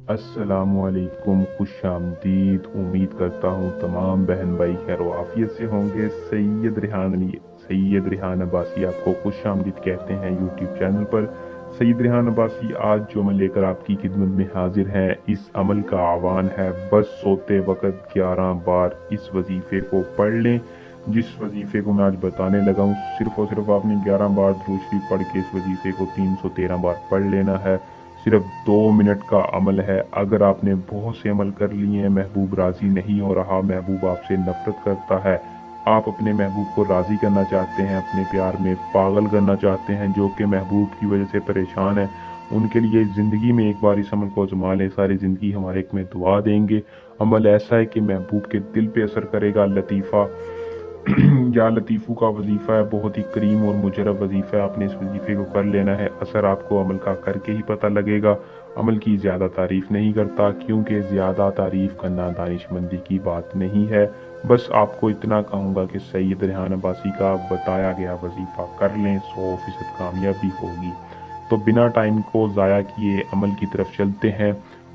अस्सलामुअलैकुम, खुश आमदीद। उम्मीद करता हूँ तमाम बहन भाई खैर आफियत से होंगे। सैयद रिहान अब्बासी आपको खुश आमदीद कहते हैं यूट्यूब चैनल पर। सैयद रिहान अब्बासी आज जो अमल लेकर आपकी खिदमत में हाजिर है, इस अमल का आह्वान है बस सोते वक्त 11 बार इस वजीफे को पढ़ लें। जिस वजीफे को मैं आज बताने लगा हूँ, सिर्फ और सिर्फ आपने 11 बार दुरूद शरीफ पढ़ के इस वजीफे को 313 बार पढ़ लेना है। सिर्फ 2 मिनट का अमल है। अगर आपने बहुत से अमल कर लिए हैं, महबूब राजी नहीं हो रहा, महबूब आपसे नफरत करता है, आप अपने महबूब को राजी करना चाहते हैं, अपने प्यार में पागल करना चाहते हैं, जो कि महबूब की वजह से परेशान है, उनके लिए ज़िंदगी में एक बार इस अमल को आजमा लें। सारी ज़िंदगी हमारे एक में दुआ देंगे। अमल ऐसा है कि महबूब के दिल पे असर करेगा। लतीफ़ा या लतीफ़ू का वजीफ़ा है, बहुत ही करीम और मुजरब वजीफ़ा है। आपने इस वजीफ़े को कर लेना है। असर आपको अमल का करके ही पता लगेगा। अमल की ज़्यादा तारीफ़ नहीं करता, क्योंकि ज़्यादा तारीफ़ करना दानिशमंदी की बात नहीं है। बस आपको इतना कहूँगा कि सैयद रेहान अब्बासी का बताया गया वजीफ़ा कर लें, 100% कामयाबी होगी। तो बिना टाइम को ज़ाया किए अमल की तरफ चलते हैं।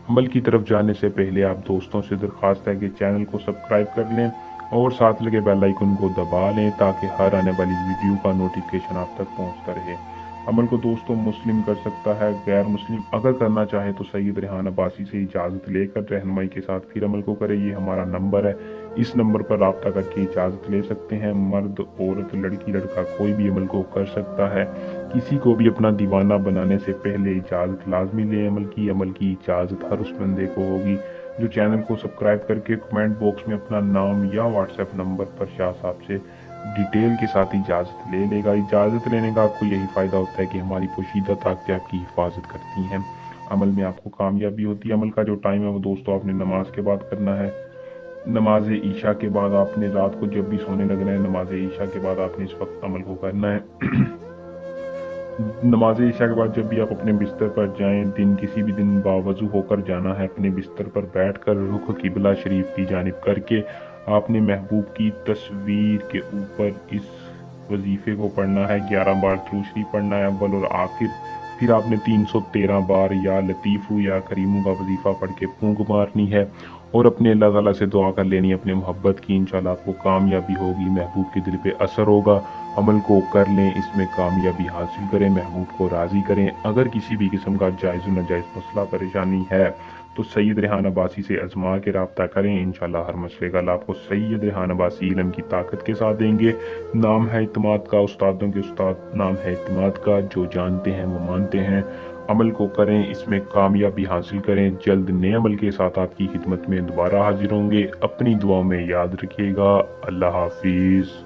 अमल की तरफ जाने से पहले आप दोस्तों से दरख्वास्त है कि चैनल को सब्सक्राइब कर लें और साथ लगे बेल आइकन को दबा लें, ताकि हर आने वाली वीडियो का नोटिफिकेशन आप तक पहुंचता रहे। अमल को दोस्तों मुस्लिम कर सकता है, गैर मुस्लिम अगर करना चाहे तो सैयद रेहान अब्बासी से इजाज़त लेकर रहनुमाई के साथ फिर अमल को करे। ये हमारा नंबर है, इस नंबर पर रब्ता करके इजाज़त ले सकते हैं। मर्द, औरत, लड़की, लड़का कोई भी अमल को कर सकता है। किसी को भी अपना दीवाना बनाने से पहले इजाज़त लाजमी ले अमल की इजाज़त हर उस बंदे को होगी जो चैनल को सब्सक्राइब करके कमेंट बॉक्स में अपना नाम या व्हाट्सएप नंबर पर शाह साहब से डिटेल के साथ इजाज़त ले लेगा। इजाज़त लेने का आपको यही फ़ायदा होता है कि हमारी पोशीदा ताकतें आपकी हिफाजत करती हैं, अमल में आपको कामयाबी होती है। अमल का जो टाइम है वो दोस्तों आपने नमाज के बाद करना है। नमाज ईशा के बाद आपने रात को जब भी सोने लगना है, नमाज ईशा के बाद आपने इस वक्त अमल को करना है। नमाज ईशा के बाद जब भी आप अपने बिस्तर पर जाएं, किसी भी दिन बावजू होकर जाना है। अपने बिस्तर पर बैठकर रुख किबला शरीफ की जानिब करके आपने महबूब की तस्वीर के ऊपर इस वजीफे को पढ़ना है। 11 बार दुरूद शरीफ पढ़ना है अव्वल और आखिर। फिर आपने 313 बार या लतीफ़ू या करीमू का वजीफा पढ़ के फूंक मारनी है और अपने अल्लाह ताला से दुआ कर लेनी है अपने मोहब्बत की। इंशाल्लाह आपको कामयाबी होगी, महबूब के दिल पे असर होगा। अमल को कर लें, इसमें कामयाबी हासिल करें, महबूब को राज़ी करें। अगर किसी भी किस्म का जायज़ नाजायज़ मसला परेशानी है तो सैयद रेहान अब्बासी से आजमा के रब्ता करें। इंशाल्लाह हर मसले का हल आपको सैयद रेहान अब्बासी इल्म की ताकत के साथ देंगे। नाम है इत्मीद का, उस्तादों के उस्ताद नाम है इत्मीद का। जो जानते हैं वो मानते हैं। अमल को करें, इसमें कामयाबी हासिल करें। जल्द नए अमल के साथ आपकी खिदमत में दोबारा हाजिर होंगे। अपनी दुआ में याद रखिएगा। अल्लाह हाफिज़।